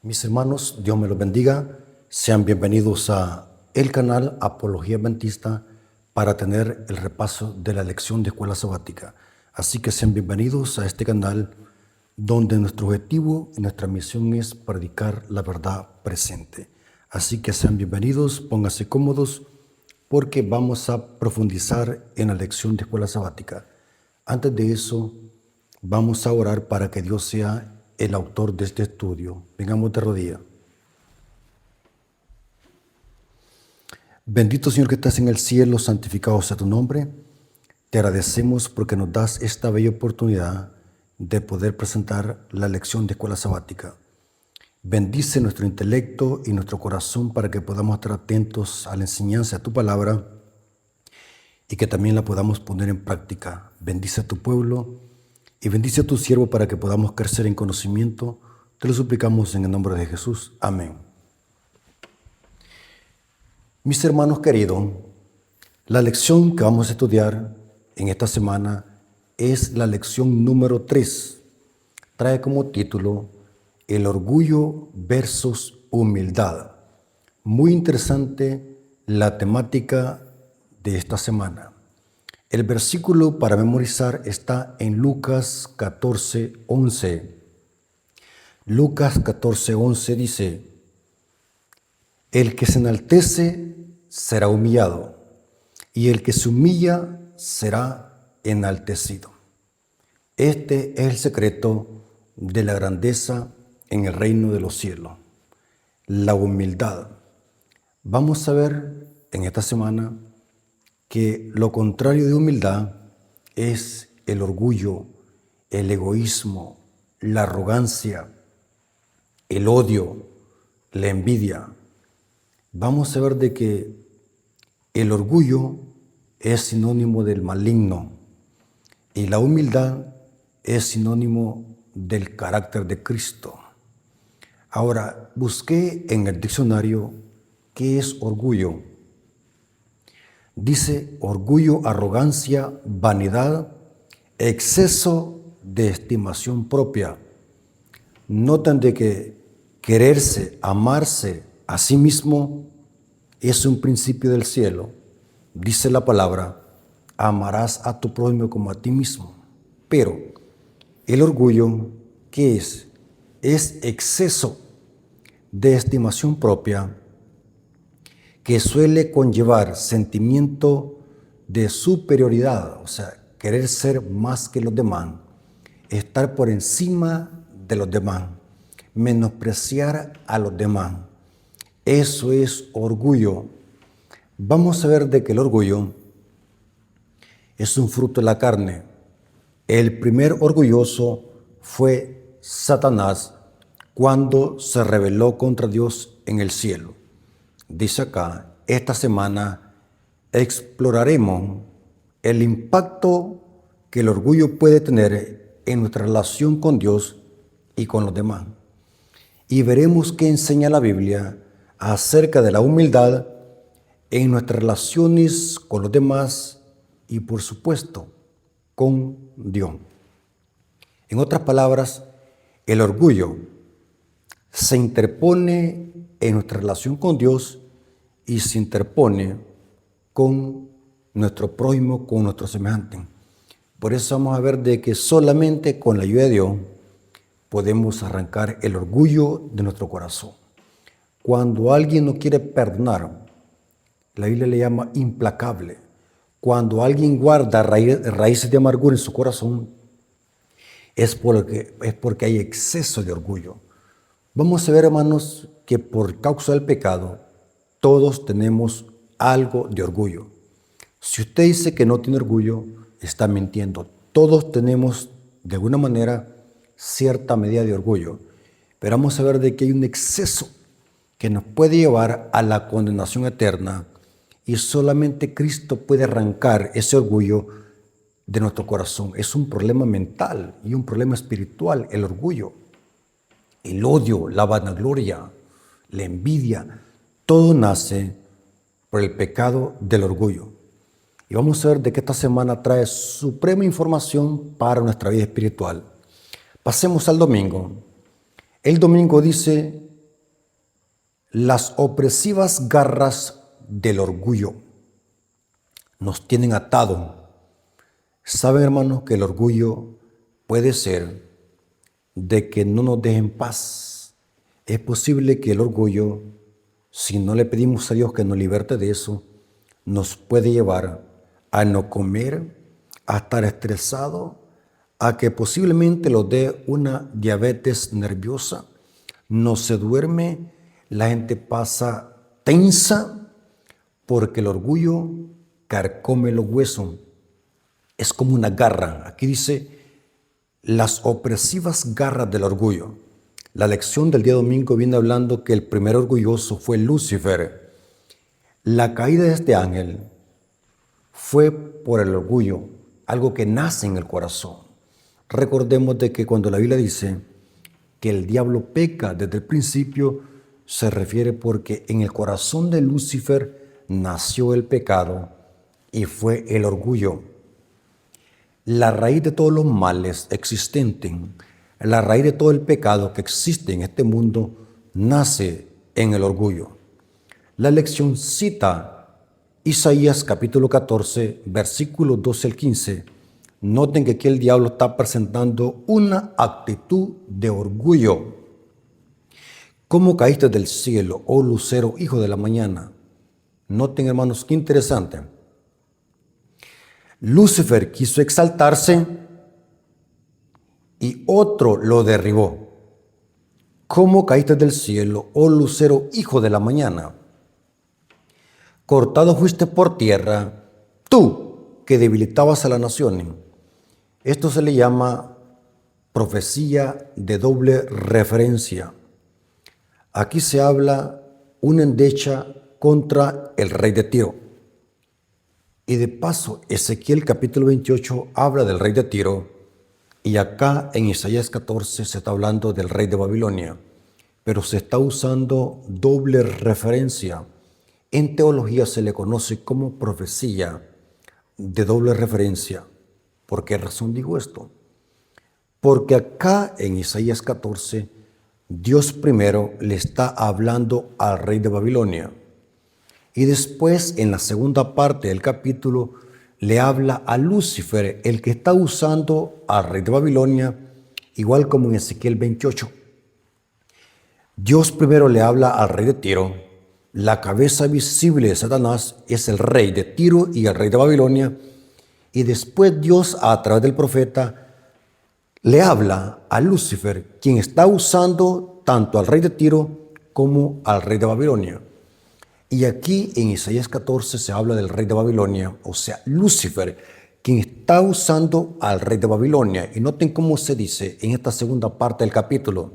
Mis hermanos, Dios me los bendiga. Sean bienvenidos a el canal Apología Adventista para tener el repaso de la lección de escuela sabática. Así que sean bienvenidos a este canal donde nuestro objetivo y nuestra misión es predicar la verdad presente. Así que sean bienvenidos, pónganse cómodos porque vamos a profundizar en la lección de escuela sabática. Antes de eso, vamos a orar para que Dios sea el autor de este estudio. Vengamos de rodillas. Bendito Señor que estás en el cielo, santificado sea tu nombre. Te agradecemos porque nos das esta bella oportunidad de poder presentar la lección de escuela sabática. Bendice nuestro intelecto y nuestro corazón para que podamos estar atentos a la enseñanza de tu palabra y que también la podamos poner en práctica. Bendice a tu pueblo y bendice a tu siervo para que podamos crecer en conocimiento. Te lo suplicamos en el nombre de Jesús. Amén. Mis hermanos queridos, la lección que vamos a estudiar en esta semana es la lección número 3. Trae como título El orgullo versus humildad. Muy interesante la temática de esta semana. El versículo para memorizar está en Lucas 14:11. Lucas 14:11 dice: El que se enaltece será humillado, y el que se humilla será enaltecido. Este es el secreto de la grandeza en el reino de los cielos, la humildad. Vamos a ver en esta semana que lo contrario de humildad es el orgullo, el egoísmo, la arrogancia, el odio, la envidia. Vamos a ver de que el orgullo es sinónimo del maligno y la humildad es sinónimo del carácter de Cristo. Ahora, busqué en el diccionario qué es orgullo. Dice orgullo, arrogancia, vanidad, exceso de estimación propia. Notan de que quererse, amarse a sí mismo es un principio del cielo. Dice la palabra, amarás a tu prójimo como a ti mismo. Pero el orgullo, ¿qué es? Es exceso de estimación propia que suele conllevar sentimiento de superioridad, o sea, querer ser más que los demás, estar por encima de los demás, menospreciar a los demás. Eso es orgullo. Vamos a ver de que el orgullo es un fruto de la carne. El primer orgulloso fue Satanás cuando se rebeló contra Dios en el cielo. Dice acá, esta semana exploraremos el impacto que el orgullo puede tener en nuestra relación con Dios y con los demás. Y veremos qué enseña la Biblia acerca de la humildad en nuestras relaciones con los demás y, por supuesto, con Dios. En otras palabras, el orgullo se interpone en nuestra relación con Dios y se interpone con nuestro prójimo, con nuestro semejante. Por eso vamos a ver de que solamente con la ayuda de Dios podemos arrancar el orgullo de nuestro corazón. Cuando alguien no quiere perdonar, la Biblia le llama implacable. Cuando alguien guarda raíces de amargura en su corazón, es porque hay exceso de orgullo. Vamos a ver, hermanos, que por causa del pecado, todos tenemos algo de orgullo. Si usted dice que no tiene orgullo, está mintiendo. Todos tenemos, de alguna manera, cierta medida de orgullo. Pero vamos a ver de que hay un exceso que nos puede llevar a la condenación eterna y solamente Cristo puede arrancar ese orgullo de nuestro corazón. Es un problema mental y un problema espiritual, el orgullo. El odio, la vanagloria, la envidia, todo nace por el pecado del orgullo. Y vamos a ver de que esta semana trae suprema información para nuestra vida espiritual. Pasemos al domingo. El domingo dice Las opresivas garras del orgullo nos tienen atado. Saben, hermanos, que el orgullo puede ser de que no nos deje en paz. Es posible que el orgullo, si no le pedimos a Dios que nos liberte de eso, nos puede llevar a no comer, a estar estresado, a que posiblemente lo dé una diabetes nerviosa, no se duerme, la gente pasa tensa porque el orgullo carcome los huesos. Es como una garra. Aquí dice, las opresivas garras del orgullo. La lección del día domingo viene hablando que el primer orgulloso fue Lucifer. La caída de este ángel fue por el orgullo, algo que nace en el corazón. Recordemos de que cuando la Biblia dice que el diablo peca desde el principio, se refiere porque en el corazón de Lucifer nació el pecado y fue el orgullo. La raíz de todos los males existentes, la raíz de todo el pecado que existe en este mundo, nace en el orgullo. La lección cita Isaías capítulo 14, versículos 12 al 15. Noten que aquí el diablo está presentando una actitud de orgullo. ¿Cómo caíste del cielo, oh lucero, hijo de la mañana? Noten, hermanos, qué interesante. Lucifer quiso exaltarse y otro lo derribó. ¿Cómo caíste del cielo, oh lucero, hijo de la mañana? Cortado fuiste por tierra, tú que debilitabas a la nación. Esto se le llama profecía de doble referencia. Aquí se habla una endecha contra el rey de Tiro. Y de paso, Ezequiel capítulo 28 habla del rey de Tiro, y acá en Isaías 14 se está hablando del rey de Babilonia, pero se está usando doble referencia. En teología se le conoce como profecía de doble referencia. ¿Por qué razón digo esto? Porque acá en Isaías 14, Dios primero le está hablando al rey de Babilonia. Y después, en la segunda parte del capítulo, le habla a Lucifer, el que está usando al rey de Babilonia, igual como en Ezequiel 28. Dios primero le habla al rey de Tiro. La cabeza visible de Satanás es el rey de Tiro y el rey de Babilonia. Y después Dios, a través del profeta, le habla a Lucifer, quien está usando tanto al rey de Tiro como al rey de Babilonia. Y aquí en Isaías 14 se habla del rey de Babilonia, o sea, Lucifer, quien está usando al rey de Babilonia. Y noten cómo se dice en esta segunda parte del capítulo.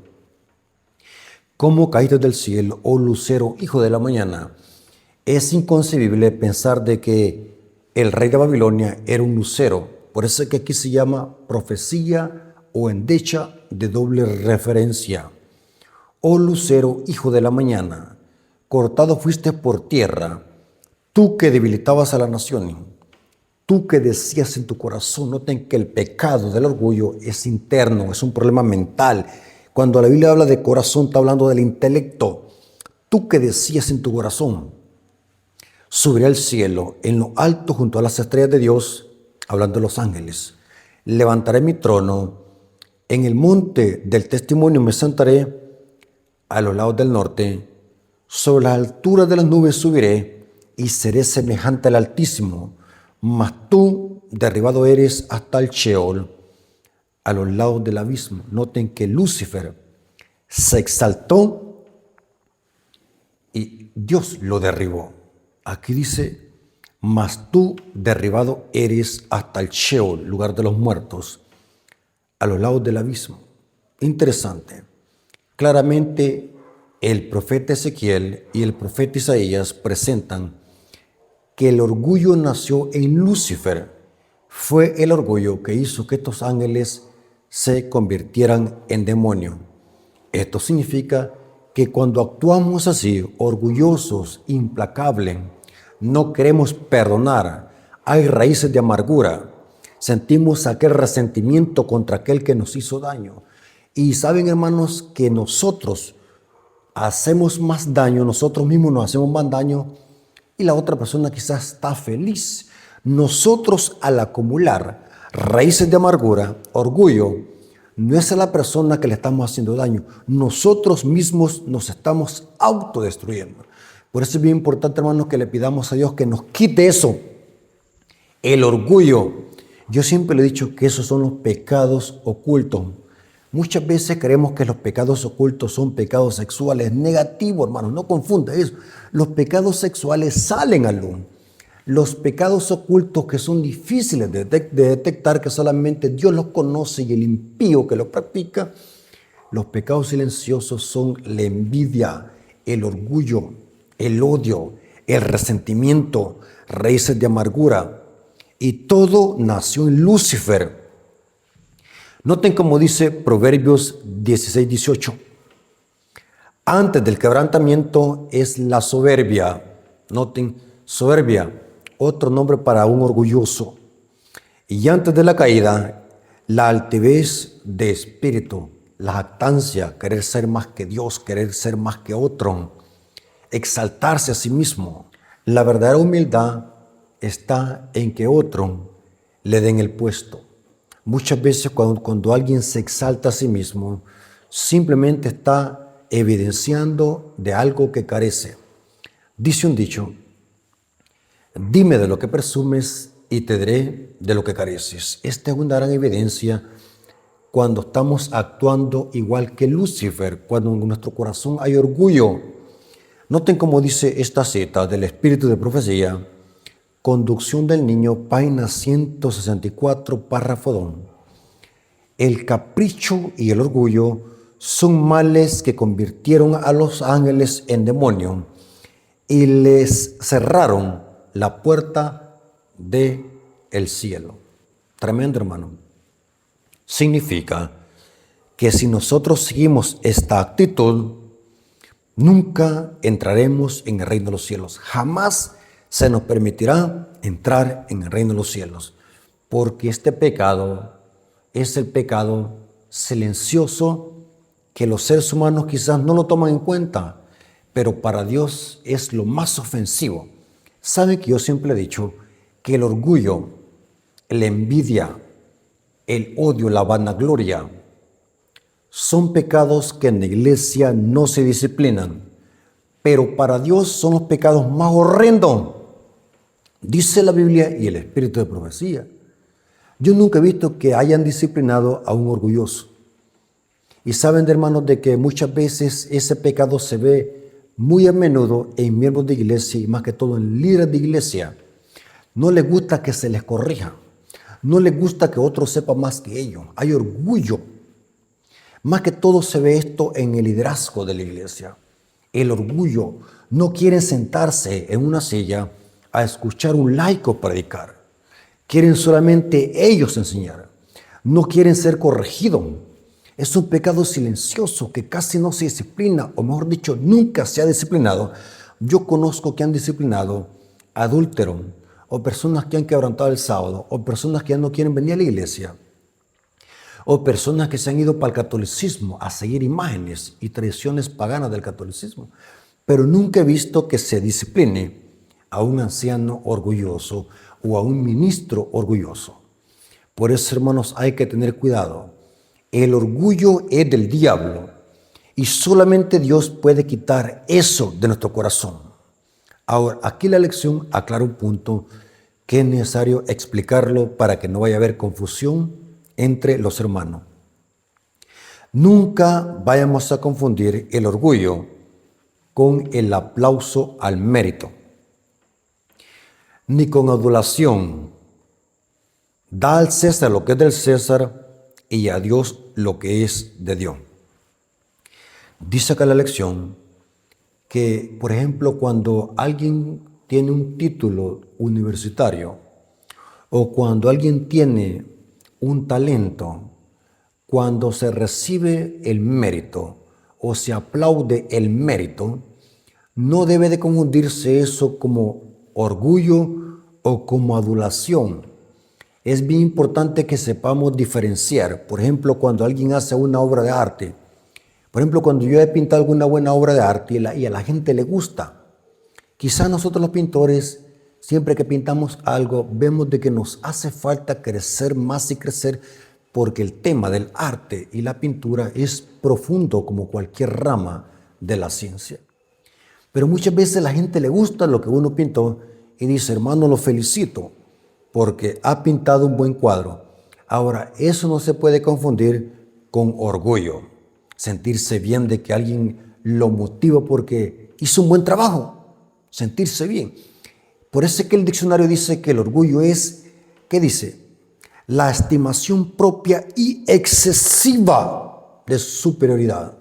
¿Cómo caíste del cielo, oh lucero, hijo de la mañana? Es inconcebible pensar de que el rey de Babilonia era un lucero. Por eso es que aquí se llama profecía o endecha de doble referencia. Oh lucero, hijo de la mañana, cortado fuiste por tierra, tú que debilitabas a la nación, tú que decías en tu corazón. Noten que el pecado del orgullo es interno, es un problema mental. Cuando la Biblia habla de corazón, está hablando del intelecto. Tú que decías en tu corazón, subiré al cielo, en lo alto junto a las estrellas de Dios, hablando de los ángeles. Levantaré mi trono, en el monte del testimonio me sentaré, a los lados del norte, sobre las alturas de las nubes subiré y seré semejante al Altísimo. Mas tú derribado eres hasta el Sheol, a los lados del abismo. Noten que Lucifer se exaltó y Dios lo derribó. Aquí dice, mas tú derribado eres hasta el Sheol, lugar de los muertos, a los lados del abismo. Interesante. Claramente el profeta Ezequiel y el profeta Isaías presentan que el orgullo nació en Lucifer. Fue el orgullo que hizo que estos ángeles se convirtieran en demonios. Esto significa que cuando actuamos así, orgullosos, implacables, no queremos perdonar, hay raíces de amargura, sentimos aquel resentimiento contra aquel que nos hizo daño. Y saben, hermanos, que nosotros hacemos más daño, nosotros mismos nos hacemos más daño y la otra persona quizás está feliz. Nosotros al acumular raíces de amargura, orgullo, no es a la persona que le estamos haciendo daño, nosotros mismos nos estamos autodestruyendo. Por eso es bien importante, hermanos, que le pidamos a Dios que nos quite eso, el orgullo. Yo siempre le he dicho que esos son los pecados ocultos. Muchas veces creemos que los pecados ocultos son pecados sexuales. Negativo, hermanos, no confunda eso. Los pecados sexuales salen a luz. Los pecados ocultos que son difíciles de detectar, que solamente Dios los conoce y el impío que los practica, los pecados silenciosos son la envidia, el orgullo, el odio, el resentimiento, raíces de amargura. Y todo nació en Lucifer. Noten cómo dice Proverbios 16:18. Antes del quebrantamiento es la soberbia. Noten, soberbia, otro nombre para un orgulloso. Y antes de la caída, la altivez de espíritu, la jactancia, querer ser más que Dios, querer ser más que otro, exaltarse a sí mismo. La verdadera humildad está en que otro le den el puesto. Muchas veces cuando alguien se exalta a sí mismo, simplemente está evidenciando de algo que carece. Dice un dicho: dime de lo que presumes y te diré de lo que careces. Esta es una gran evidencia cuando estamos actuando igual que Lucifer, cuando en nuestro corazón hay orgullo. Noten cómo dice esta cita del Espíritu de Profecía, Conducción del Niño, página 164, párrafo 2. El capricho y el orgullo son males que convirtieron a los ángeles en demonios y les cerraron la puerta del cielo. Tremendo, hermano. Significa que si nosotros seguimos esta actitud, nunca entraremos en el reino de los cielos. Jamás se nos permitirá entrar en el reino de los cielos, porque este pecado es el pecado silencioso que los seres humanos quizás no lo toman en cuenta, pero para Dios es lo más ofensivo. ¿Sabe que yo siempre he dicho que el orgullo, la envidia, el odio, la vanagloria, son pecados que en la iglesia no se disciplinan, pero para Dios son los pecados más horrendos? Dice la Biblia y el Espíritu de Profecía. Yo nunca he visto que hayan disciplinado a un orgulloso. Y saben, hermanos, de que muchas veces ese pecado se ve muy a menudo en miembros de iglesia y más que todo en líderes de iglesia. No les gusta que se les corrija. No les gusta que otro sepa más que ellos. Hay orgullo. Más que todo se ve esto en el liderazgo de la iglesia. El orgullo. No quieren sentarse en una silla a escuchar un laico predicar. Quieren solamente ellos enseñar. No quieren ser corregidos. Es un pecado silencioso que casi no se disciplina, o mejor dicho, nunca se ha disciplinado. Yo conozco que han disciplinado adúlteros, o personas que han quebrantado el sábado, o personas que ya no quieren venir a la iglesia, o personas que se han ido para el catolicismo a seguir imágenes y tradiciones paganas del catolicismo. Pero nunca he visto que se discipline a un anciano orgulloso o a un ministro orgulloso. Por eso, hermanos, hay que tener cuidado. El orgullo es del diablo y solamente Dios puede quitar eso de nuestro corazón. Ahora, aquí la lección aclara un punto que es necesario explicarlo para que no vaya a haber confusión entre los hermanos. Nunca vayamos a confundir el orgullo con el aplauso al mérito, ni con adulación. Da al César lo que es del César y a Dios lo que es de Dios. Dice acá la lección que, por ejemplo, cuando alguien tiene un título universitario o cuando alguien tiene un talento, cuando se recibe el mérito o se aplaude el mérito, no debe de confundirse eso como orgullo o como adulación. Es bien importante que sepamos diferenciar. Por ejemplo, cuando alguien hace una obra de arte, Por ejemplo, cuando yo he pintado alguna buena obra de arte y a la gente le gusta, quizás nosotros los pintores, siempre que pintamos algo, vemos de que nos hace falta crecer más y crecer, porque el tema del arte y la pintura es profundo como cualquier rama de la ciencia. Pero muchas veces a la gente le gusta lo que uno pintó y dice, hermano, lo felicito porque ha pintado un buen cuadro. Ahora, eso no se puede confundir con orgullo, sentirse bien de que alguien lo motiva porque hizo un buen trabajo, sentirse bien. Por eso es que el diccionario dice que el orgullo es, ¿qué dice? La estimación propia y excesiva de superioridad.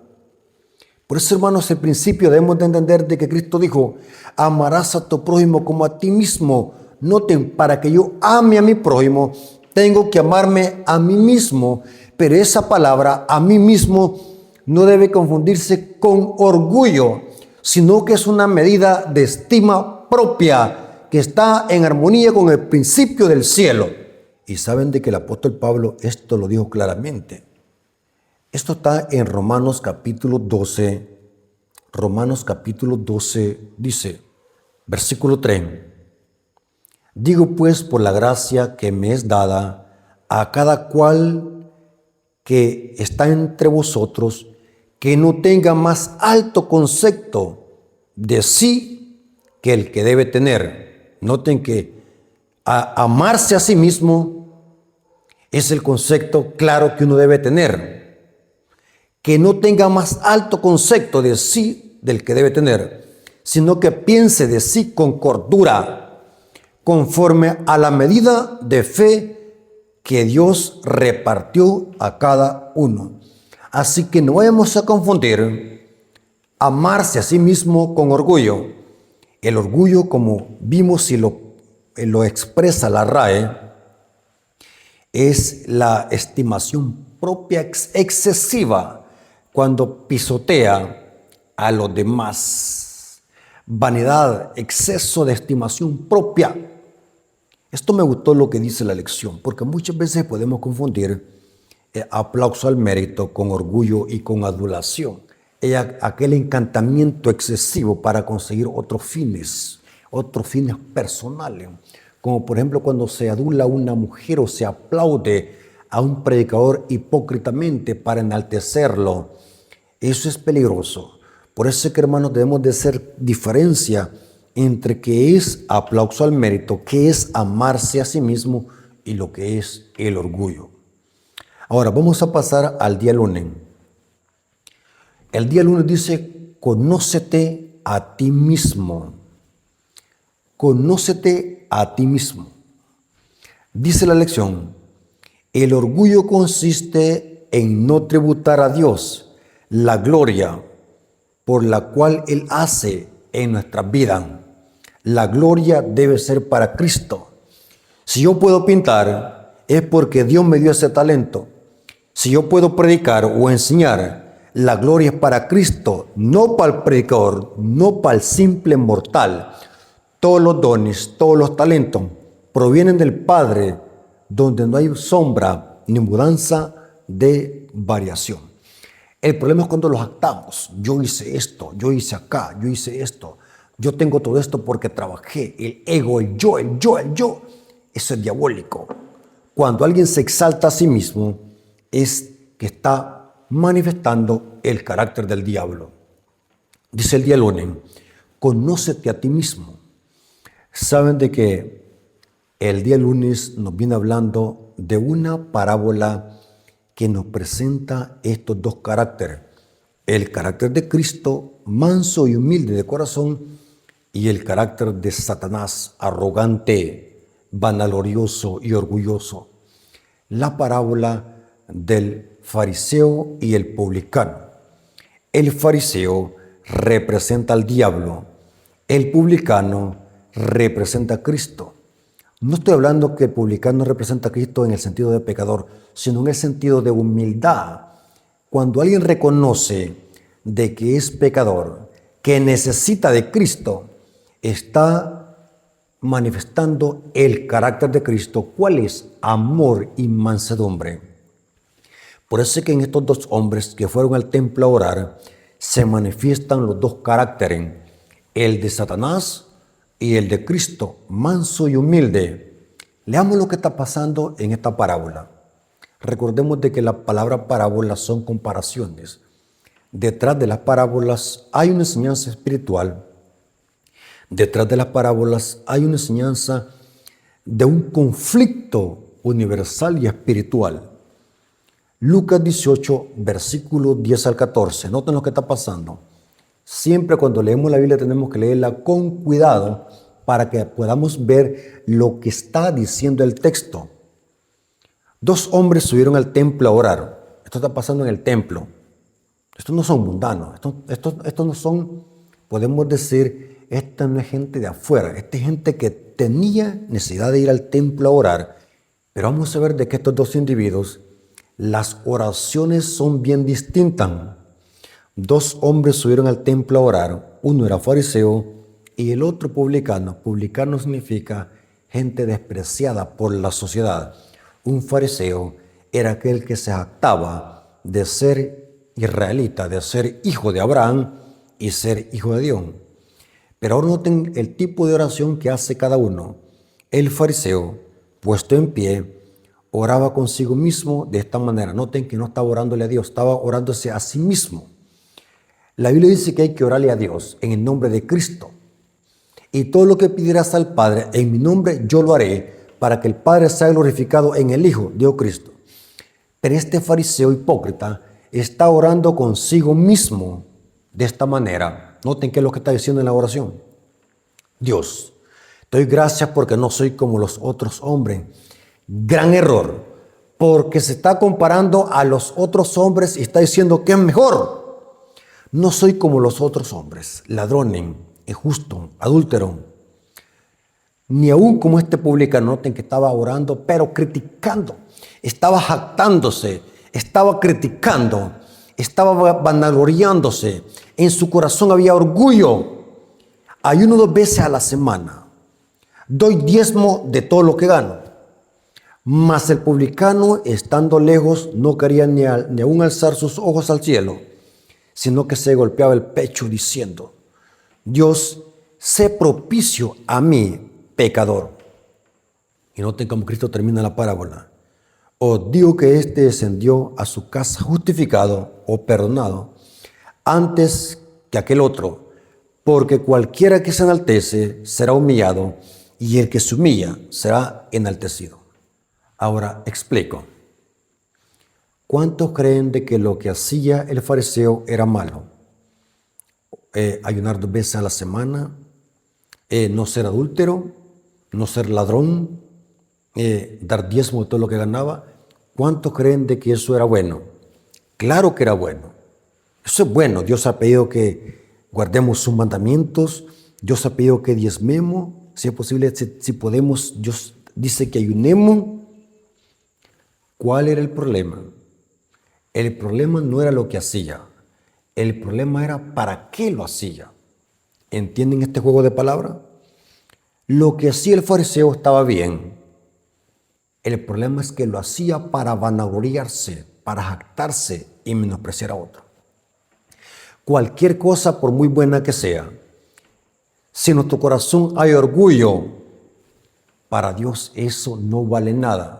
Por eso, hermanos, el principio debemos de entender de que Cristo dijo, amarás a tu prójimo como a ti mismo. Noten, para que yo ame a mi prójimo, tengo que amarme a mí mismo. Pero esa palabra, a mí mismo, no debe confundirse con orgullo, sino que es una medida de estima propia que está en armonía con el principio del cielo. Y saben de que el apóstol Pablo esto lo dijo claramente. Esto está en Romanos capítulo 12. Romanos capítulo 12 dice, versículo 3. Digo pues por la gracia que me es dada a cada cual que está entre vosotros, que no tenga más alto concepto de sí que el que debe tener. Noten que amarse a sí mismo es el concepto claro que uno debe tener. Que no tenga más alto concepto de sí del que debe tener, sino que piense de sí con cordura, conforme a la medida de fe que Dios repartió a cada uno. Así que no vamos a confundir amarse a sí mismo con orgullo. El orgullo, como vimos y lo expresa la RAE, es la estimación propia excesiva cuando pisotea a los demás. Vanidad, exceso de estimación propia. Esto me gustó lo que dice la lección, porque muchas veces podemos confundir aplauso al mérito con orgullo y con adulación. Aquel encantamiento excesivo para conseguir otros fines personales. Como por ejemplo cuando se adula a una mujer o se aplaude a un predicador hipócritamente para enaltecerlo. Eso es peligroso. Por eso es que, hermanos, debemos de hacer diferencia entre qué es aplauso al mérito, qué es amarse a sí mismo y lo que es el orgullo. Ahora, vamos a pasar al día lunes. El día lunes dice, conócete a ti mismo. Conócete a ti mismo. Dice la lección, el orgullo consiste en no tributar a Dios la gloria por la cual Él hace en nuestras vidas. La gloria debe ser para Cristo. Si yo puedo pintar, es porque Dios me dio ese talento. Si yo puedo predicar o enseñar, la gloria es para Cristo, no para el predicador, no para el simple mortal. Todos los dones, todos los talentos provienen del Padre, donde no hay sombra ni mudanza de variación. El problema es cuando los jactamos. Yo hice esto, yo hice acá, yo hice esto. Yo tengo todo esto porque trabajé. El ego, el yo. Eso es diabólico. Cuando alguien se exalta a sí mismo, es que está manifestando el carácter del diablo. Dice el día lunes, conócete a ti mismo. Saben de que el día lunes nos viene hablando de una parábola que nos presenta estos dos caracteres. El carácter de Cristo, manso y humilde de corazón, y el carácter de Satanás, arrogante, vanaglorioso y orgulloso. La parábola del fariseo y el publicano. El fariseo representa al diablo, el publicano representa a Cristo. No estoy hablando que el publicano representa a Cristo en el sentido de pecador, sino en el sentido de humildad. Cuando alguien reconoce de que es pecador, que necesita de Cristo, está manifestando el carácter de Cristo. ¿Cuál es? Amor y mansedumbre. Por eso es que en estos dos hombres que fueron al templo a orar, se manifiestan los dos caracteres, el de Satanás y el de Cristo, manso y humilde. Leamos lo que está pasando en esta parábola. Recordemos de que la palabra parábola son comparaciones. Detrás de las parábolas hay una enseñanza espiritual. Detrás de las parábolas hay una enseñanza de un conflicto universal y espiritual. Lucas 18, versículo 10 al 14. Noten lo que está pasando. Siempre cuando leemos la Biblia tenemos que leerla con cuidado para que podamos ver lo que está diciendo el texto. Dos hombres subieron al templo a orar. Esto está pasando en el templo. Estos no son mundanos. Estos no son, podemos decir, esta no es gente de afuera. Esta es gente que tenía necesidad de ir al templo a orar. Pero vamos a ver de que estos dos individuos, las oraciones son bien distintas. Dos hombres subieron al templo a orar. Uno era fariseo y el otro publicano. Publicano significa gente despreciada por la sociedad. Un fariseo era aquel que se jactaba de ser israelita, de ser hijo de Abraham y ser hijo de Dios. Pero ahora noten el tipo de oración que hace cada uno. El fariseo, puesto en pie, oraba consigo mismo de esta manera. Noten que no estaba orándole a Dios, estaba orándose a sí mismo. La Biblia dice que hay que orarle a Dios en el nombre de Cristo. Y todo lo que pidieras al Padre en mi nombre, yo lo haré para que el Padre sea glorificado en el Hijo, Dios Cristo. Pero este fariseo hipócrita está orando consigo mismo de esta manera. Noten qué es lo que está diciendo en la oración. Dios, te doy gracias porque no soy como los otros hombres. Gran error, porque se está comparando a los otros hombres y está diciendo que es mejor. No soy como los otros hombres, ladrones, injusto, adúltero, ni aún como este publicano. Noten que estaba orando, pero criticando, estaba jactándose, estaba criticando, estaba vanagloriándose. En su corazón había orgullo. Ayuno 2 veces a la semana, doy diezmo de todo lo que gano. Mas el publicano, estando lejos, no quería ni aún alzar sus ojos al cielo, sino que se golpeaba el pecho diciendo: Dios, sé propicio a mí, pecador. Y noten cómo Cristo termina la parábola. Os digo que éste descendió a su casa justificado o perdonado antes que aquel otro, porque cualquiera que se enaltece será humillado, y el que se humilla será enaltecido. Ahora explico. ¿Cuántos creen de que lo que hacía el fariseo era malo? Ayunar 2 veces a la semana, no ser adúltero, no ser ladrón, dar diezmo de todo lo que ganaba. ¿Cuántos creen de que eso era bueno? Claro que era bueno. Eso es bueno. Dios ha pedido que guardemos sus mandamientos. Dios ha pedido que diezmemos. Si es posible, si podemos, Dios dice que ayunemos. ¿Cuál era el problema? El problema no era lo que hacía. El problema era para qué lo hacía. ¿Entienden este juego de palabras? Lo que hacía el fariseo estaba bien. El problema es que lo hacía para vanagloriarse, para jactarse y menospreciar a otro. Cualquier cosa, por muy buena que sea, si en nuestro corazón hay orgullo, para Dios eso no vale nada.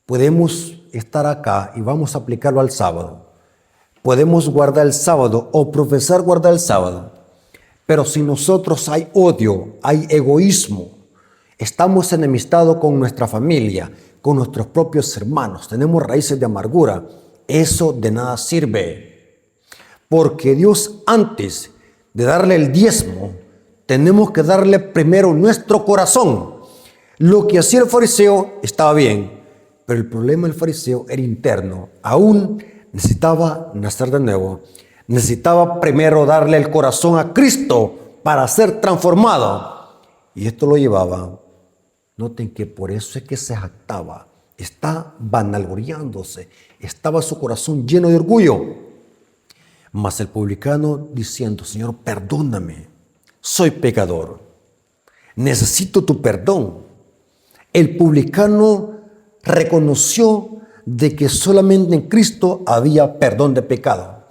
Podemos estar acá y vamos a aplicarlo al sábado. Podemos guardar el sábado o profesar guardar el sábado. Pero si nosotros hay odio, hay egoísmo, estamos enemistados con nuestra familia, con nuestros propios hermanos, tenemos raíces de amargura, eso de nada sirve. Porque Dios, antes de darle el diezmo, tenemos que darle primero nuestro corazón. Lo que hacía el fariseo estaba bien. Pero el problema del fariseo era interno. Aún necesitaba nacer de nuevo. Necesitaba primero darle el corazón a Cristo para ser transformado. Y esto lo llevaba. Noten que por eso es que se jactaba. Está vanagloriándose. Estaba su corazón lleno de orgullo. Mas el publicano diciendo: Señor, perdóname. Soy pecador. Necesito tu perdón. El publicano reconoció de que solamente en Cristo había perdón de pecado.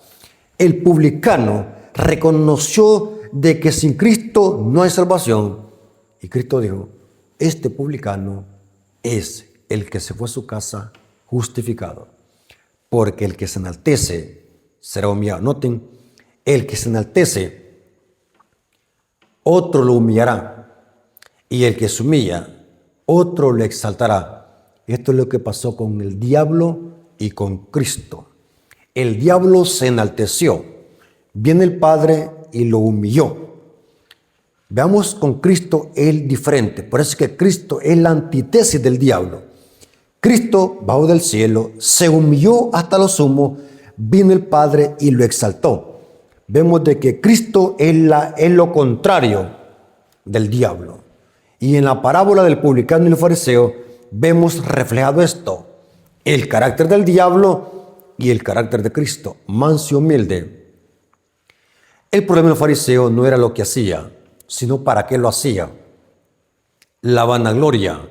El publicano reconoció de que sin Cristo no hay salvación. Y Cristo dijo, este publicano es el que se fue a su casa justificado. Porque el que se enaltece será humillado. Noten, el que se enaltece, otro lo humillará. Y el que se humilla, otro le exaltará. Esto es lo que pasó con el diablo y con Cristo. El diablo se enalteció. Viene el Padre y lo humilló. Veamos con Cristo el diferente. Por eso es que Cristo es la antítesis del diablo. Cristo bajó del cielo, se humilló hasta lo sumo, vino el Padre y lo exaltó. Vemos de que Cristo es lo contrario del diablo. Y en la parábola del publicano y el fariseo vemos reflejado esto, el carácter del diablo y el carácter de Cristo, manso y humilde. El problema del fariseo no era lo que hacía, sino para qué lo hacía. La vanagloria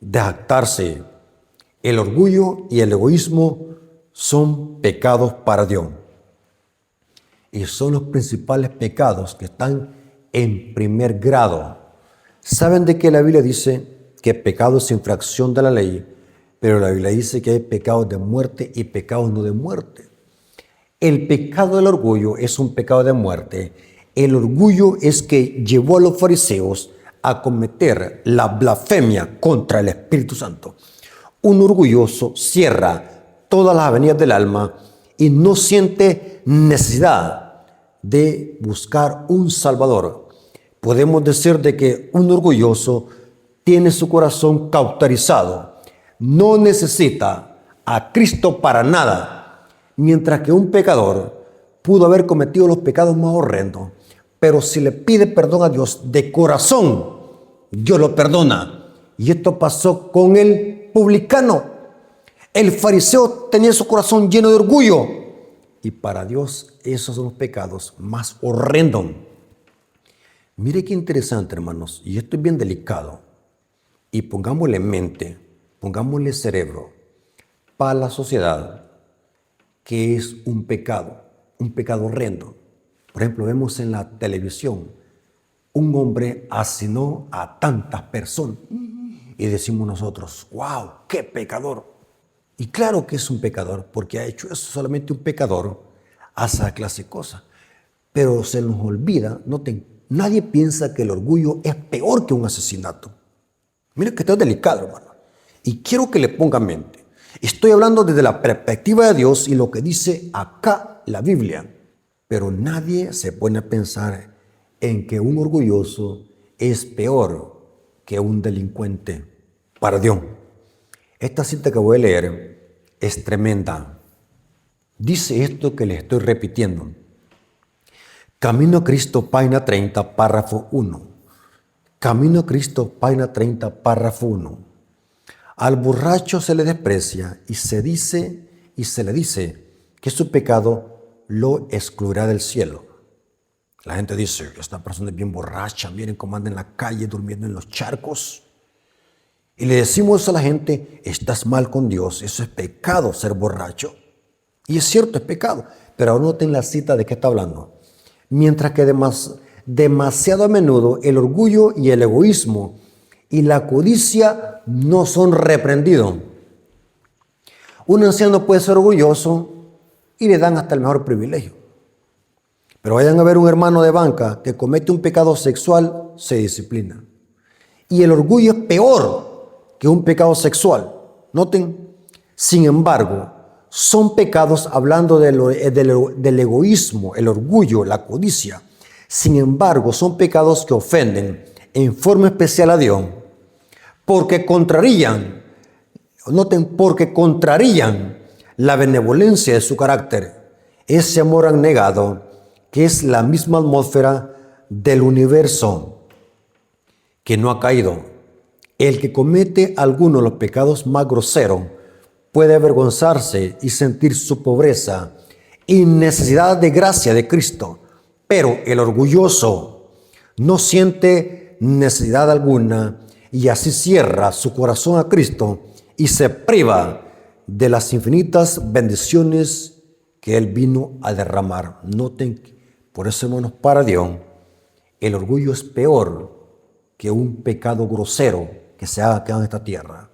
de jactarse, el orgullo y el egoísmo son pecados para Dios. Y son los principales pecados que están en primer grado. ¿Saben de qué la Biblia dice que pecado es infracción de la ley? Pero la Biblia dice que hay pecados de muerte y pecados no de muerte. El pecado del orgullo es un pecado de muerte. El orgullo es que llevó a los fariseos a cometer la blasfemia contra el Espíritu Santo. Un orgulloso cierra todas las avenidas del alma y no siente necesidad de buscar un Salvador. Podemos decir de que un orgulloso tiene su corazón cauterizado. No necesita a Cristo para nada. Mientras que un pecador pudo haber cometido los pecados más horrendos, pero si le pide perdón a Dios de corazón, Dios lo perdona. Y esto pasó con el publicano. El fariseo tenía su corazón lleno de orgullo. Y para Dios esos son los pecados más horrendos. Mire qué interesante, hermanos. Y esto es bien delicado. Y pongámosle mente, pongámosle cerebro para la sociedad, que es un pecado horrendo. Por ejemplo, vemos en la televisión, un hombre asesinó a tantas personas. Y decimos nosotros, wow, qué pecador. Y claro que es un pecador, porque ha hecho eso. Solamente un pecador hace esa clase de cosas. Pero se nos olvida, noten, nadie piensa que el orgullo es peor que un asesinato. Mira que esto es delicado, hermano. Y quiero que le pongan mente. Estoy hablando desde la perspectiva de Dios y lo que dice acá la Biblia. Pero nadie se pone a pensar en que un orgulloso es peor que un delincuente para Dios. Esta cita que voy a leer es tremenda. Dice esto que le estoy repitiendo. Camino a Cristo, página 30, párrafo 1. Camino a Cristo, página 30, párrafo 1. Al borracho se le desprecia y se le dice que su pecado lo excluirá del cielo. La gente dice, esta persona es bien borracha, miren cómo anda en la calle durmiendo en los charcos. Y le decimos a la gente, estás mal con Dios, eso es pecado ser borracho. Y es cierto, es pecado, pero ahora noten la cita de qué está hablando. Mientras que demasiado a menudo el orgullo y el egoísmo y la codicia no son reprendidos. Un anciano puede ser orgulloso y le dan hasta el mejor privilegio. Pero vayan a ver un hermano de banca que comete un pecado sexual, se disciplina. Y el orgullo es peor que un pecado sexual. Noten, sin embargo, son pecados hablando del egoísmo, el orgullo, la codicia. Sin embargo, son pecados que ofenden en forma especial a Dios porque contrarían la benevolencia de su carácter, ese amor abnegado que es la misma atmósfera del universo que no ha caído. El que comete alguno de los pecados más groseros puede avergonzarse y sentir su pobreza y necesidad de gracia de Cristo, pero el orgulloso no siente necesidad alguna y así cierra su corazón a Cristo y se priva de las infinitas bendiciones que Él vino a derramar. Noten, por eso, hermanos, para Dios, el orgullo es peor que un pecado grosero que se haga en esta tierra.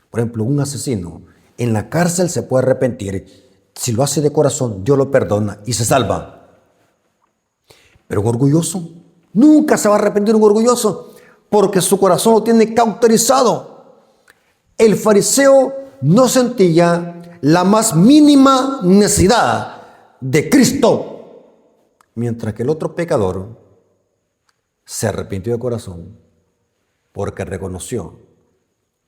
Por ejemplo, un asesino en la cárcel se puede arrepentir. Si lo hace de corazón, Dios lo perdona y se salva. Pero un orgulloso, nunca se va a arrepentir un orgulloso, porque su corazón lo tiene cauterizado. El fariseo no sentía la más mínima necesidad de Cristo, mientras que el otro pecador se arrepintió de corazón porque reconoció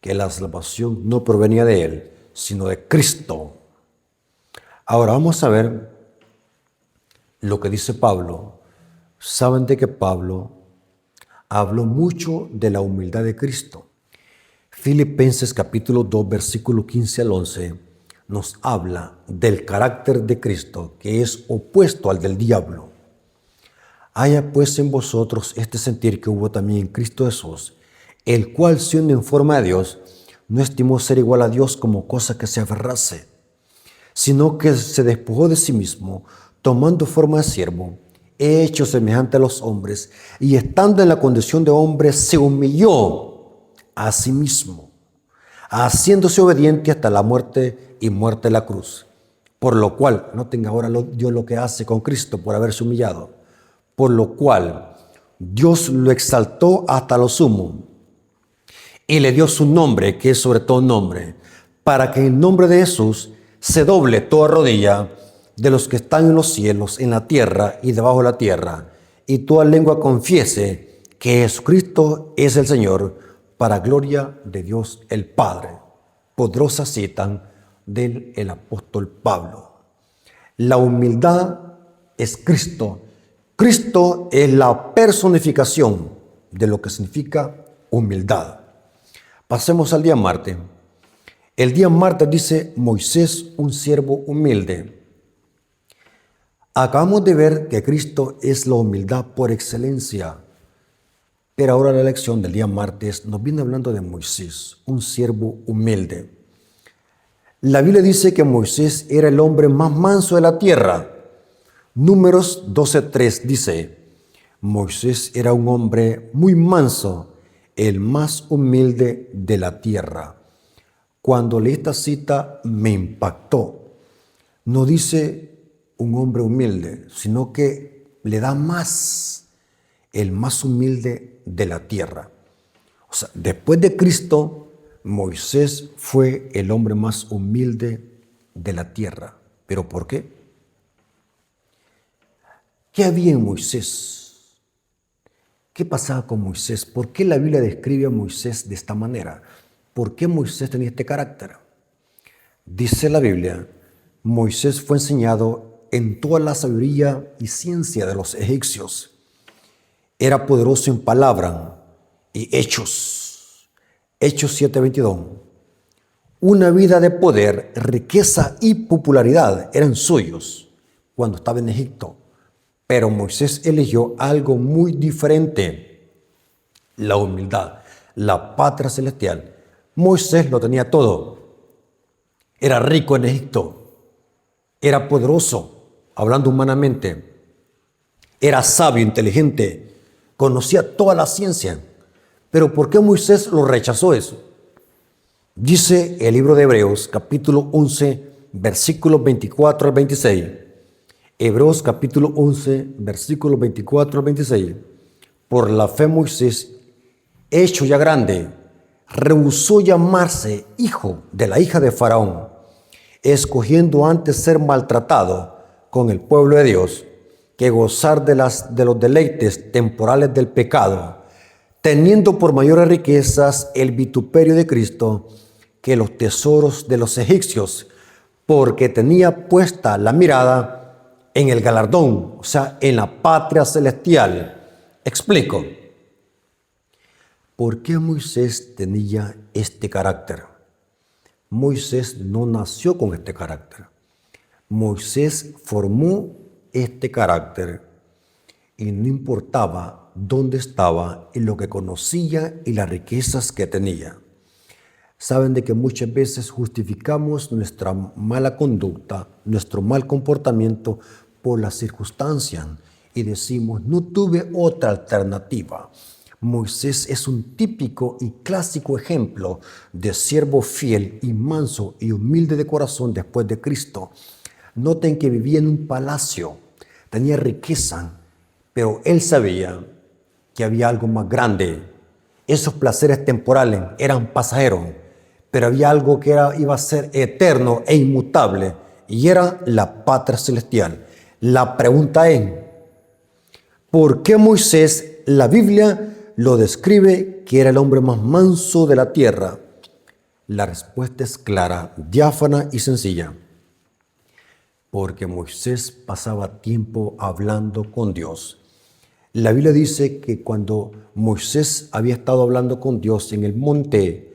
que la salvación no provenía de él, sino de Cristo. Ahora vamos a ver lo que dice Pablo. Saben de que Pablo habló mucho de la humildad de Cristo. Filipenses capítulo 2, versículo 15 al 11, nos habla del carácter de Cristo, que es opuesto al del diablo. Haya pues en vosotros este sentir que hubo también en Cristo Jesús, el cual, siendo en forma de Dios, no estimó ser igual a Dios como cosa que se aferrase, sino que se despojó de sí mismo, tomando forma de siervo, hecho semejante a los hombres, y estando en la condición de hombre, se humilló a sí mismo, haciéndose obediente hasta la muerte y muerte de la cruz. Por lo cual, noten ahora Dios lo que hace con Cristo por haberse humillado. Por lo cual, Dios lo exaltó hasta lo sumo y le dio su nombre, que es sobre todo nombre, para que en el nombre de Jesús se doble toda rodilla de los que están en los cielos, en la tierra y debajo de la tierra, y toda lengua confiese que Jesucristo es el Señor, para gloria de Dios el Padre. Poderosa cita del apóstol Pablo. La humildad es Cristo. Cristo es la personificación de lo que significa humildad. Pasemos al día martes. El día martes dice Moisés, un siervo humilde. Acabamos de ver que Cristo es la humildad por excelencia. Pero ahora la lección del día martes nos viene hablando de Moisés, un siervo humilde. La Biblia dice que Moisés era el hombre más manso de la tierra. Números 12:3 dice, Moisés era un hombre muy manso, el más humilde de la tierra. Cuando leí esta cita me impactó. No dice un hombre humilde, sino que le da más, el más humilde de la tierra. O sea, después de Cristo, Moisés fue el hombre más humilde de la tierra. ¿Pero por qué? ¿Qué había en Moisés? ¿Qué pasaba con Moisés? ¿Por qué la Biblia describe a Moisés de esta manera? ¿Por qué Moisés tenía este carácter? Dice la Biblia, Moisés fue enseñado en toda la sabiduría y ciencia de los egipcios. Era poderoso en palabra y hechos. Hechos 7:22. Una vida de poder, riqueza y popularidad eran suyos cuando estaba en Egipto. Pero Moisés eligió algo muy diferente, la humildad, la patria celestial. Moisés lo tenía todo. Era rico en Egipto, era poderoso, hablando humanamente, era sabio, inteligente, conocía toda la ciencia. Pero ¿por qué Moisés lo rechazó eso? Dice el libro de Hebreos, capítulo 11, versículos 24 al 26. Hebreos capítulo 11, versículos 24 al 26. Por la fe Moisés, hecho ya grande, rehusó llamarse hijo de la hija de Faraón, escogiendo antes ser maltratado con el pueblo de Dios que gozar de los deleites temporales del pecado, teniendo por mayores riquezas el vituperio de Cristo que los tesoros de los egipcios, porque tenía puesta la mirada en el galardón, o sea, en la patria celestial. Explico. ¿Por qué Moisés tenía este carácter? Moisés no nació con este carácter. Moisés formó este carácter y no importaba dónde estaba y lo que conocía y las riquezas que tenía. Saben de que muchas veces justificamos nuestra mala conducta, nuestro mal comportamiento por las circunstancias y decimos, no tuve otra alternativa. Moisés es un típico y clásico ejemplo de siervo fiel y manso y humilde de corazón después de Cristo. Noten que vivía en un palacio, tenía riqueza, pero él sabía que había algo más grande. Esos placeres temporales eran pasajeros, pero había algo que iba a ser eterno e inmutable, y era la patria celestial. La pregunta es, ¿por qué Moisés, la Biblia lo describe que era el hombre más manso de la tierra? La respuesta es clara, diáfana y sencilla. Porque Moisés pasaba tiempo hablando con Dios. La Biblia dice que cuando Moisés había estado hablando con Dios en el monte,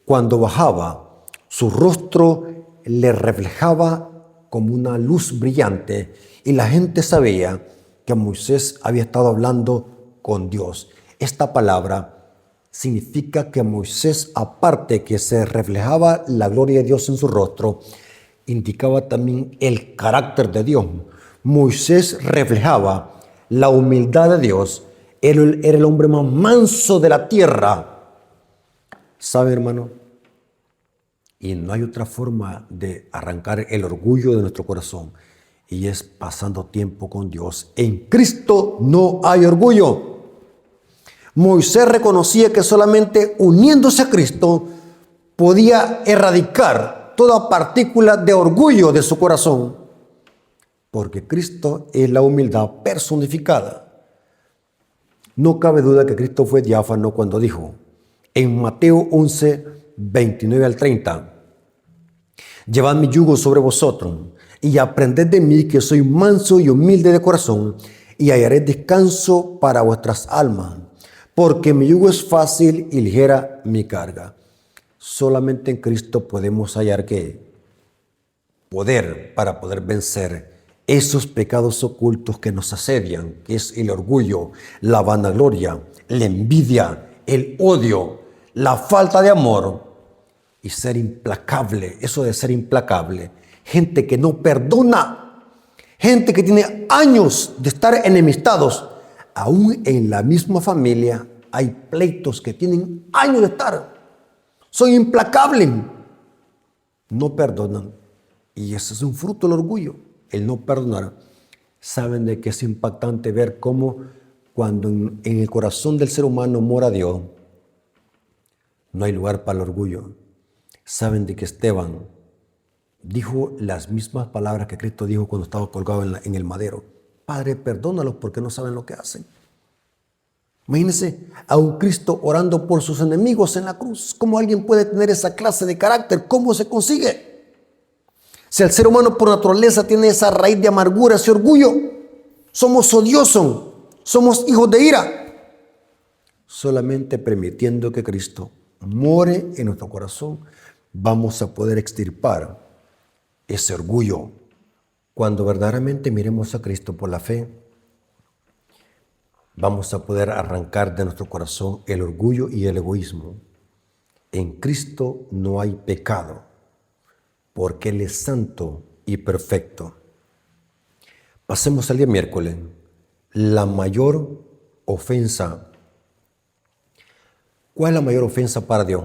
cuando bajaba, su rostro le reflejaba como una luz brillante y la gente sabía que Moisés había estado hablando con Dios. Esta palabra significa que Moisés, aparte que se reflejaba la gloria de Dios en su rostro, indicaba también el carácter de Dios. Moisés reflejaba la humildad de Dios. Era el hombre más manso de la tierra. ¿Sabe, hermano? Y no hay otra forma de arrancar el orgullo de nuestro corazón, y es pasando tiempo con Dios. En Cristo no hay orgullo. Moisés reconocía que solamente uniéndose a Cristo podía erradicar toda partícula de orgullo de su corazón, porque Cristo es la humildad personificada. No cabe duda que Cristo fue diáfano cuando dijo en Mateo 11, 29 al 30, llevad mi yugo sobre vosotros y aprended de mí, que soy manso y humilde de corazón, y hallaréis descanso para vuestras almas, porque mi yugo es fácil y ligera mi carga. Solamente en Cristo podemos hallar poder para poder vencer esos pecados ocultos que nos asedian, que es el orgullo, la vanagloria, la envidia, el odio, la falta de amor y ser implacable. Eso de ser implacable, gente que no perdona, gente que tiene años de estar enemistados. Aún en la misma familia hay pleitos que tienen años de estar. Son implacables, no perdonan. Y ese es un fruto del orgullo, el no perdonar. Saben de que es impactante ver cómo cuando en el corazón del ser humano mora Dios, no hay lugar para el orgullo. Saben de que Esteban dijo las mismas palabras que Cristo dijo cuando estaba colgado en el madero. Padre, perdónalos porque no saben lo que hacen. Imagínense a un Cristo orando por sus enemigos en la cruz. ¿Cómo alguien puede tener esa clase de carácter? ¿Cómo se consigue? Si el ser humano por naturaleza tiene esa raíz de amargura, ese orgullo, somos odiosos, somos hijos de ira. Solamente permitiendo que Cristo more en nuestro corazón, vamos a poder extirpar ese orgullo. Cuando verdaderamente miremos a Cristo por la fe, vamos a poder arrancar de nuestro corazón el orgullo y el egoísmo. En Cristo no hay pecado, porque Él es santo y perfecto. Pasemos al día miércoles. La mayor ofensa. ¿Cuál es la mayor ofensa para Dios?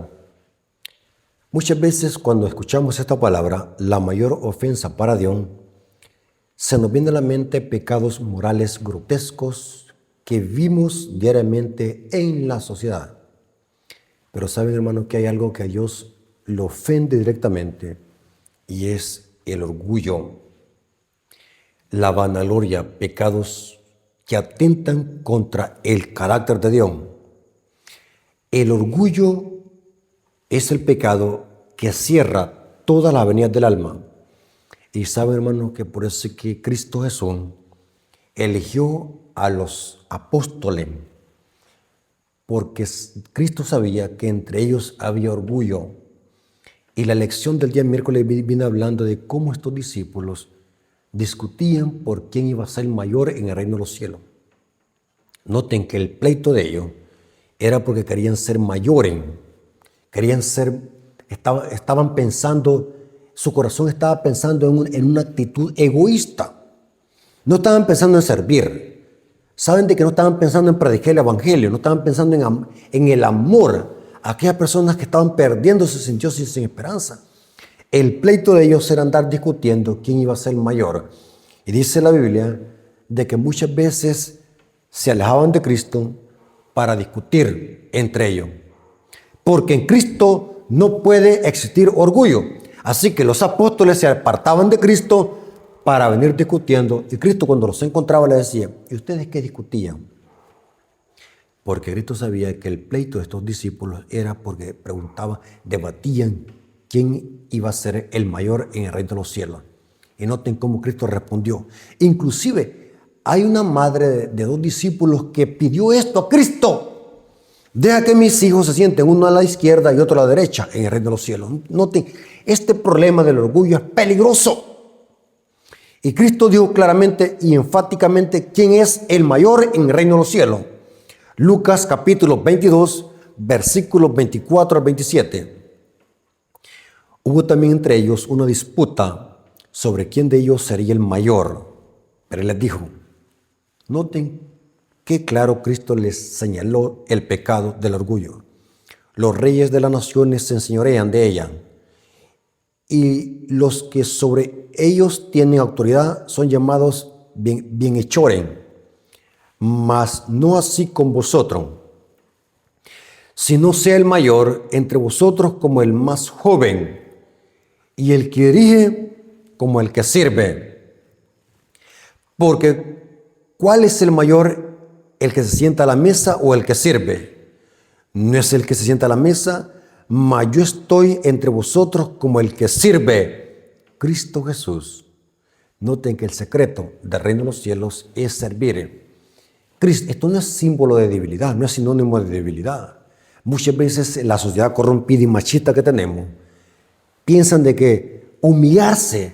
Muchas veces cuando escuchamos esta palabra, la mayor ofensa para Dios, se nos viene a la mente pecados morales grotescos que vimos diariamente en la sociedad. Pero saben, hermano, que hay algo que a Dios lo ofende directamente, y es el orgullo, la vanagloria, pecados que atentan contra el carácter de Dios. El orgullo es el pecado que cierra todas las avenidas del alma. Y saben, hermano, que por eso es que Cristo Jesús eligió a los apóstoles, porque Cristo sabía que entre ellos había orgullo. Y la lección del día miércoles viene hablando de cómo estos discípulos discutían por quién iba a ser mayor en el reino de los cielos. Noten que el pleito de ellos era porque querían ser mayores, querían ser estaban pensando, su corazón estaba pensando en una actitud egoísta. No estaban pensando en servir. Saben de que no estaban pensando en predicar el evangelio, no estaban pensando en el amor a aquellas personas que estaban perdiéndose sin esperanza. El pleito de ellos era andar discutiendo quién iba a ser el mayor. Y dice la Biblia de que muchas veces se alejaban de Cristo para discutir entre ellos. Porque en Cristo no puede existir orgullo. Así que los apóstoles se apartaban de Cristo para venir discutiendo. Y Cristo, cuando los encontraba, les decía: ¿y ustedes qué discutían? Porque Cristo sabía que el pleito de estos discípulos era porque preguntaban, debatían quién iba a ser el mayor en el reino de los cielos. Y noten cómo Cristo respondió. Inclusive hay una madre de dos discípulos que pidió esto a Cristo: deja que mis hijos se sienten uno a la izquierda y otro a la derecha en el reino de los cielos. Noten, este problema del orgullo es peligroso. Y Cristo dijo claramente y enfáticamente quién es el mayor en el reino de los cielos. Lucas capítulo 22, versículos 24 al 27. Hubo también entre ellos una disputa sobre quién de ellos sería el mayor. Pero él les dijo, noten qué claro Cristo les señaló el pecado del orgullo. Los reyes de las naciones se enseñorean de ella, y los que sobre ellos tienen autoridad son llamados bienhechores, mas no así con vosotros, sino sea el mayor entre vosotros como el más joven, y el que dirige como el que sirve. Porque ¿cuál es el mayor, el que se sienta a la mesa o el que sirve? No es el que se sienta a la mesa, mas yo estoy entre vosotros como el que sirve, Cristo Jesús. Noten que el secreto del reino de los cielos es servir. Esto no es símbolo de debilidad, no es sinónimo de debilidad. Muchas veces la sociedad corrompida y machista que tenemos piensan de que humillarse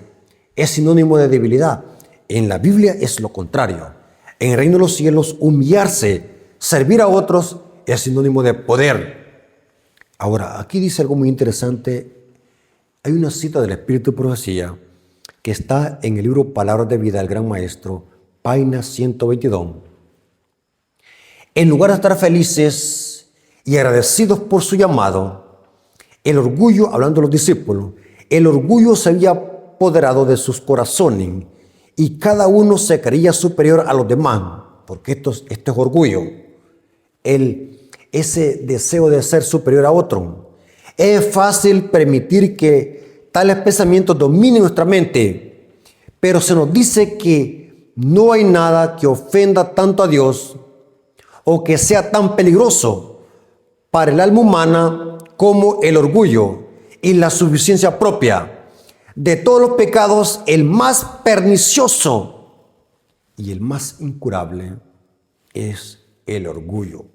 es sinónimo de debilidad. En la Biblia es lo contrario. En el reino de los cielos, humillarse, servir a otros, es sinónimo de poder. Ahora, aquí dice algo muy interesante. Hay una cita del Espíritu de Profecía que está en el libro Palabras de Vida del Gran Maestro, página 122. En lugar de estar felices y agradecidos por su llamado, el orgullo, hablando de los discípulos, el orgullo se había apoderado de sus corazones y cada uno se creía superior a los demás, porque esto es orgullo, ese deseo de ser superior a otro. Es fácil permitir que tales pensamientos dominen nuestra mente, pero se nos dice que no hay nada que ofenda tanto a Dios o que sea tan peligroso para el alma humana como el orgullo y la suficiencia propia. De todos los pecados, el más pernicioso y el más incurable es el orgullo.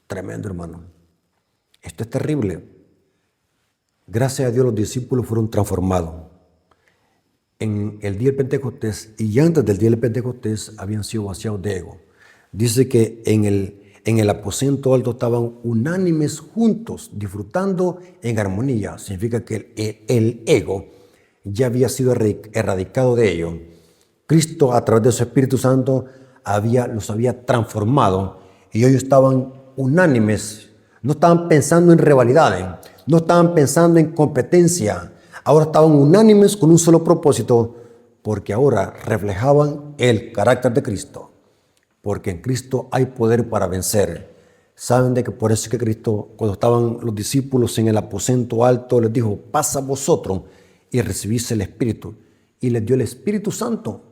Tremendo, hermano. Esto es terrible. Gracias a Dios los discípulos fueron transformados. En el día del Pentecostés y antes del día del Pentecostés habían sido vaciados de ego. Dice que en el aposento alto estaban unánimes juntos, disfrutando en armonía. Significa que el ego ya había sido erradicado de ellos. Cristo, a través de su Espíritu Santo, los había transformado y ellos estaban unánimes. No estaban pensando en rivalidades, no estaban pensando en competencia. Ahora estaban unánimes con un solo propósito, porque ahora reflejaban el carácter de Cristo. Porque en Cristo hay poder para vencer. Saben de que por eso es que Cristo, cuando estaban los discípulos en el aposento alto, les dijo, pasa vosotros y recibís el Espíritu. Y les dio el Espíritu Santo.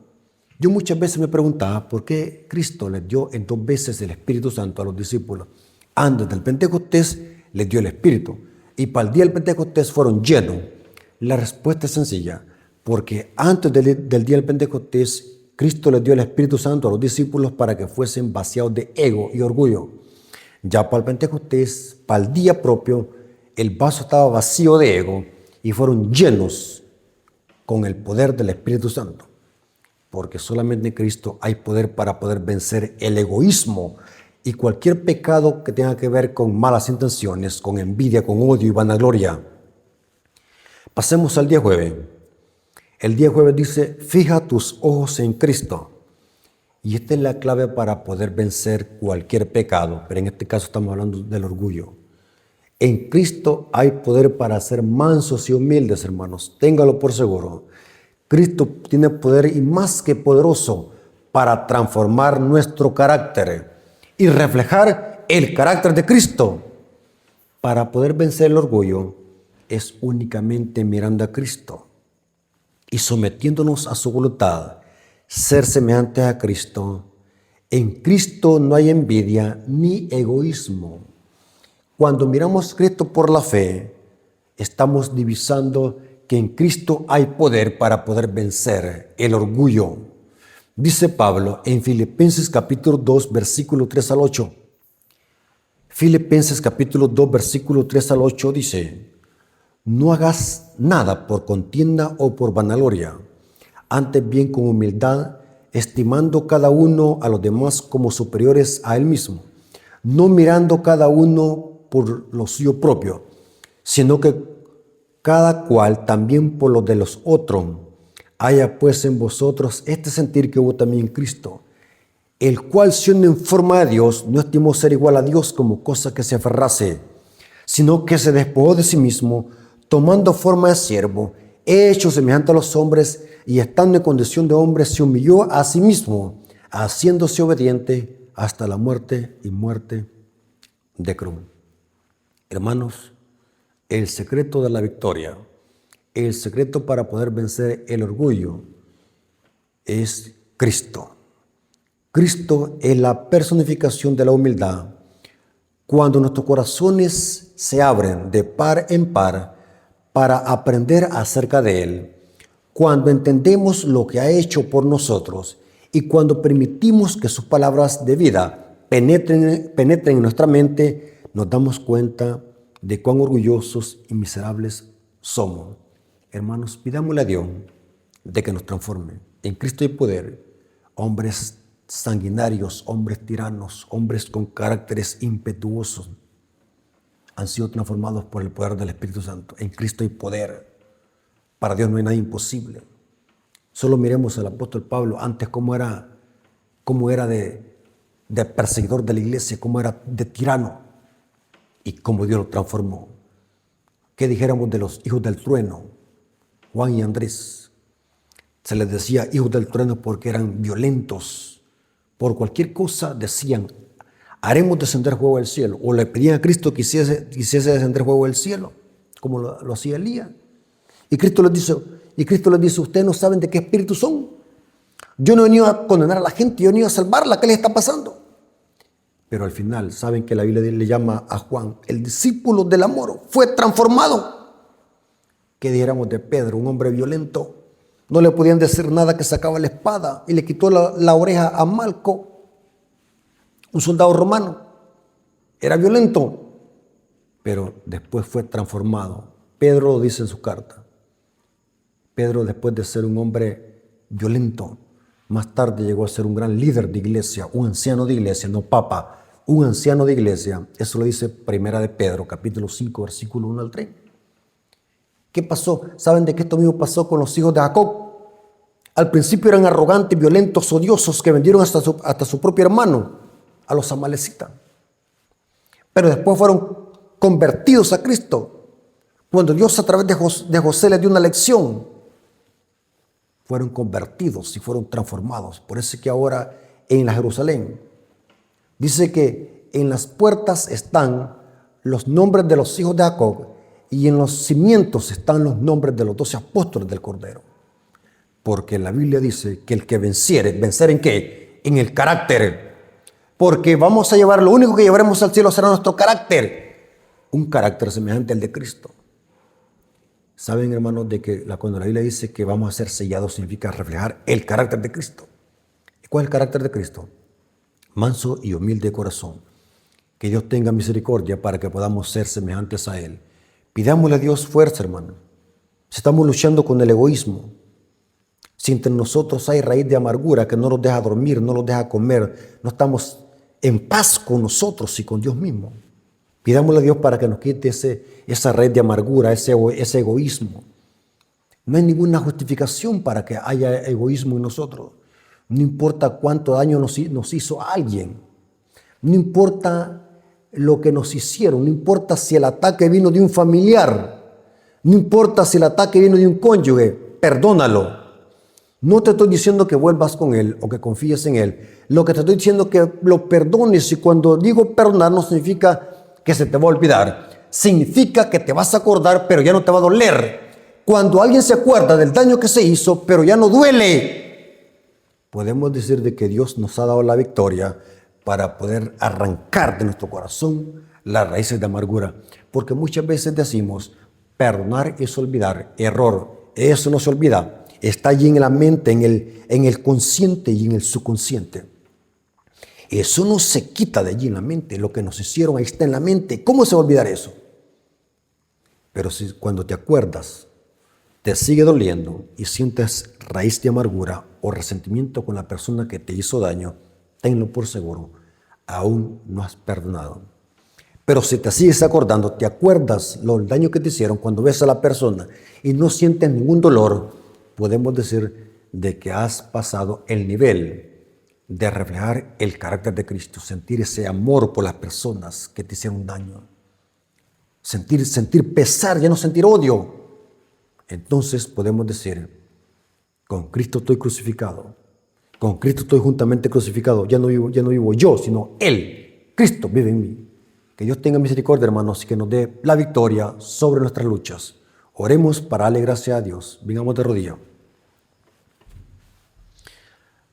Yo muchas veces me preguntaba por qué Cristo les dio en 2 veces el Espíritu Santo a los discípulos. Antes del Pentecostés les dio el Espíritu y para el día del Pentecostés fueron llenos. La respuesta es sencilla, porque antes del día del Pentecostés Cristo les dio el Espíritu Santo a los discípulos para que fuesen vaciados de ego y orgullo. Ya para el Pentecostés, para el día propio, el vaso estaba vacío de ego y fueron llenos con el poder del Espíritu Santo. Porque solamente en Cristo hay poder para poder vencer el egoísmo y cualquier pecado que tenga que ver con malas intenciones, con envidia, con odio y vanagloria. Pasemos al día jueves. El día jueves dice, fija tus ojos en Cristo. Y esta es la clave para poder vencer cualquier pecado, pero en este caso estamos hablando del orgullo. En Cristo hay poder para ser mansos y humildes, hermanos. Téngalo por seguro. Cristo tiene poder y más que poderoso para transformar nuestro carácter y reflejar el carácter de Cristo. Para poder vencer el orgullo es únicamente mirando a Cristo y sometiéndonos a su voluntad, ser semejantes a Cristo. En Cristo no hay envidia ni egoísmo. Cuando miramos a Cristo por la fe, estamos divisando que en Cristo hay poder para poder vencer el orgullo. Dice Pablo en Filipenses capítulo 2, versículo 3 al 8. Filipenses capítulo 2, versículo 3 al 8 dice, no hagas nada por contienda o por vanagloria, antes bien con humildad, estimando cada uno a los demás como superiores a él mismo, no mirando cada uno por lo suyo propio, sino que cada cual también por lo de los otros. Haya pues en vosotros este sentir que hubo también en Cristo, el cual siendo en forma de Dios, no estimó ser igual a Dios como cosa que se aferrase, sino que se despojó de sí mismo, tomando forma de siervo, hecho semejante a los hombres, y estando en condición de hombre, se humilló a sí mismo, haciéndose obediente hasta la muerte y muerte de cruz. Hermanos, el secreto de la victoria, el secreto para poder vencer el orgullo es Cristo. Cristo es la personificación de la humildad. Cuando nuestros corazones se abren de par en par para aprender acerca de Él, cuando entendemos lo que ha hecho por nosotros y cuando permitimos que sus palabras de vida penetren en nuestra mente, nos damos cuenta de cuán orgullosos y miserables somos. Hermanos, pidámosle a Dios de que nos transforme. En Cristo hay poder. Hombres sanguinarios, hombres tiranos, hombres con caracteres impetuosos han sido transformados por el poder del Espíritu Santo. En Cristo hay poder. Para Dios no hay nada imposible. Solo miremos al apóstol Pablo antes cómo era de perseguidor de la iglesia, cómo era de tirano y cómo Dios lo transformó. ¿Qué dijéramos de los hijos del trueno? Juan y Andrés. Se les decía hijos del trueno porque eran violentos. Por cualquier cosa decían, haremos descender fuego del cielo. O le pedían a Cristo que hiciese descender fuego del cielo, como lo hacía Elías. Y Cristo les dice, ustedes no saben de qué espíritu son. Yo no he venido a condenar a la gente, yo he venido a salvarla. ¿Qué les está pasando? Pero al final, saben que la Biblia le llama a Juan, el discípulo del amor, fue transformado. ¿Qué dijéramos de Pedro, un hombre violento? No le podían decir nada que sacaba la espada y le quitó la oreja a Malco, un soldado romano. Era violento, pero después fue transformado. Pedro lo dice en su carta. Pedro, después de ser un hombre violento, más tarde llegó a ser un gran líder de iglesia, un anciano de iglesia, no papa, un anciano de iglesia. Eso lo dice Primera de Pedro, capítulo 5, versículo 1 al 3. ¿Qué pasó? ¿Saben de qué esto mismo pasó con los hijos de Jacob? Al principio eran arrogantes, violentos, odiosos, que vendieron hasta su propio hermano, a los amalecitas. Pero después fueron convertidos a Cristo. Cuando Dios a través de José les dio una lección, fueron convertidos y fueron transformados. Por eso es que ahora en la Jerusalén dice que en las puertas están los nombres de los hijos de Jacob y en los cimientos están los nombres de los 12 apóstoles del Cordero. Porque la Biblia dice que el que venciere, ¿vencer en qué? En el carácter. Porque vamos a llevar, lo único que llevaremos al cielo será nuestro carácter. Un carácter semejante al de Cristo. Saben, hermanos, de que cuando la Biblia dice que vamos a ser sellados significa reflejar el carácter de Cristo. ¿Cuál es el carácter de Cristo? Manso y humilde de corazón. Que Dios tenga misericordia para que podamos ser semejantes a Él. Pidámosle a Dios fuerza, hermano. Si estamos luchando con el egoísmo, si entre nosotros hay raíz de amargura que no nos deja dormir, no nos deja comer, no estamos en paz con nosotros y con Dios mismo. Pidámosle a Dios para que nos quite esa raíz de amargura, ese egoísmo. No hay ninguna justificación para que haya egoísmo en nosotros. No importa cuánto daño nos hizo alguien. No importa lo que nos hicieron. No importa si el ataque vino de un familiar. No importa si el ataque vino de un cónyuge. Perdónalo. No te estoy diciendo que vuelvas con él o que confíes en él. Lo que te estoy diciendo es que lo perdones. Y cuando digo perdonar no significa que se te va a olvidar. Significa que te vas a acordar, pero ya no te va a doler. Cuando alguien se acuerda del daño que se hizo, pero ya no duele, podemos decir de que Dios nos ha dado la victoria para poder arrancar de nuestro corazón las raíces de amargura. Porque muchas veces decimos, perdonar es olvidar. Error, eso no se olvida. Está allí en la mente, en el consciente y en el subconsciente. Eso no se quita de allí en la mente. Lo que nos hicieron ahí está en la mente. ¿Cómo se va a olvidar eso? Pero si cuando te acuerdas, te sigue doliendo y sientes raíz de amargura o resentimiento con la persona que te hizo daño, tenlo por seguro, aún no has perdonado. Pero si te sigues acordando, te acuerdas el daño que te hicieron cuando ves a la persona y no sientes ningún dolor, podemos decir de que has pasado el nivel de reflejar el carácter de Cristo, sentir ese amor por las personas que te hicieron daño, sentir pesar, ya no sentir odio. Entonces podemos decir, con Cristo estoy crucificado, con Cristo estoy juntamente crucificado, ya no vivo yo, sino Él, Cristo vive en mí. Que Dios tenga misericordia, hermanos, y que nos dé la victoria sobre nuestras luchas. Oremos para darle gracias a Dios. Vengamos de rodillas.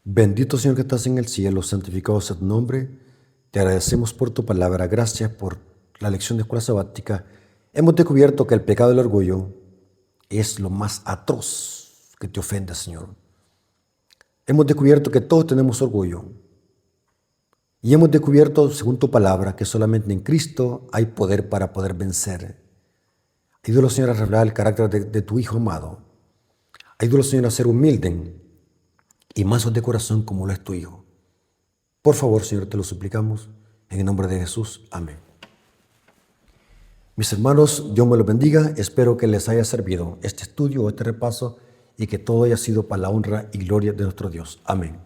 Bendito Señor que estás en el cielo, santificado sea tu nombre. Te agradecemos por tu palabra, gracias por la lección de escuela sabática. Hemos descubierto que el pecado del orgullo es lo más atroz que te ofende, Señor. Hemos descubierto que todos tenemos orgullo. Y hemos descubierto, según tu palabra, que solamente en Cristo hay poder para poder vencer. Ayúdalo, Señor, a revelar el carácter de tu Hijo amado. Ayúdalo, Señor, a ser humilde y mansos de corazón como lo es tu Hijo. Por favor, Señor, te lo suplicamos. En el nombre de Jesús. Amén. Mis hermanos, Dios me los bendiga. Espero que les haya servido este estudio o este repaso y que todo haya sido para la honra y gloria de nuestro Dios. Amén.